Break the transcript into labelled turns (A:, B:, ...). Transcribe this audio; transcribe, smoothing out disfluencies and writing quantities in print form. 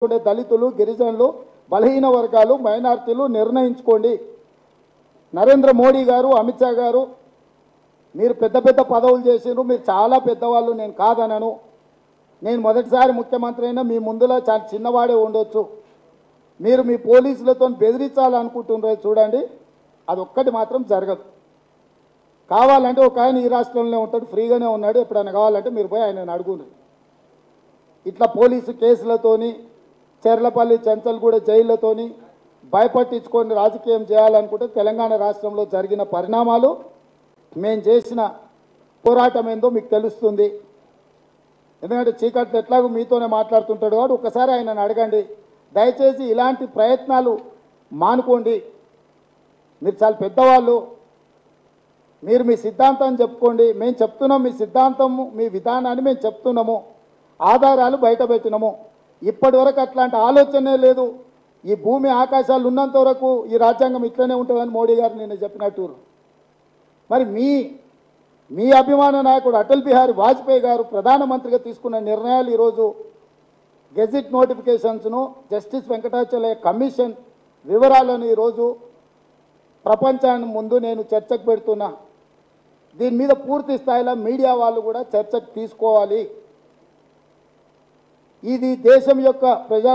A: దళితులు గిరిజనులు బలహీన వర్గాలు మైనారిటీలు నిర్ణయించుకోండి. నరేంద్ర మోడీ గారు అమిత్ షా గారు మీరు పెద్ద పెద్ద పదవులు చేసినారు, మీరు చాలా పెద్దవాళ్ళు, నేను కాదనను. నేను మొదటిసారి ముఖ్యమంత్రి అయినా మీ ముందులో చాలా చిన్నవాడే ఉండొచ్చు. మీరు మీ పోలీసులతో బెదిరించాలనుకుంటున్నారు చూడండి, అదొక్కటి మాత్రం జరగదు. కావాలంటే ఒక ఆయన ఈ రాష్ట్రంలోనే ఉంటాడు, ఫ్రీగానే ఉన్నాడు, ఎప్పుడైనా కావాలంటే మీరు పోయి ఆయనను అడుగుండ్రి. ఇట్లా పోలీసు కేసులతోని చెర్లపల్లి చెంచల్గూడ జైళ్లతోని భయపట్టించుకొని రాజకీయం చేయాలనుకుంటే తెలంగాణ రాష్ట్రంలో జరిగిన పరిణామాలు మేము చేసిన పోరాటం ఏందో మీకు తెలుస్తుంది. ఎందుకంటే చీకట్లు ఎట్లాగో మీతోనే మాట్లాడుతుంటాడు కాబట్టి ఒకసారి ఆయనను అడగండి. దయచేసి ఇలాంటి ప్రయత్నాలు మానుకోండి. మీరు చాలా పెద్దవాళ్ళు, మీరు మీ సిద్ధాంతాన్ని చెప్పుకోండి. మేము చెప్తున్నాం మీ సిద్ధాంతము మీ విధానాన్ని మేము చెప్తున్నాము, ఆధారాలు బయట పెట్టినాము. ఇప్పటి వరకు అట్లాంటి ఆలోచనే లేదు. ఈ భూమి ఆకాశాలు ఉన్నంత వరకు ఈ రాజ్యాంగం ఇట్లనే ఉంటుందని మోడీ గారు నిన్న చెప్పినట్టు. మరి మీ అభిమాన నాయకుడు అటల్ బిహారీ వాజ్పేయి గారు ప్రధానమంత్రిగా తీసుకున్న నిర్ణయాలు ఈరోజు గెజిట్ నోటిఫికేషన్స్ను జస్టిస్ వెంకటాచలయ కమిషన్ వివరాలను ఈరోజు ప్రపంచాన్ని ముందు నేను చర్చకు పెడుతున్నా. దీని మీద పూర్తి స్థాయిలో మీడియా వాళ్ళు కూడా చర్చకు తీసుకోవాలి. ఇది దేశం యొక్క ప్రజా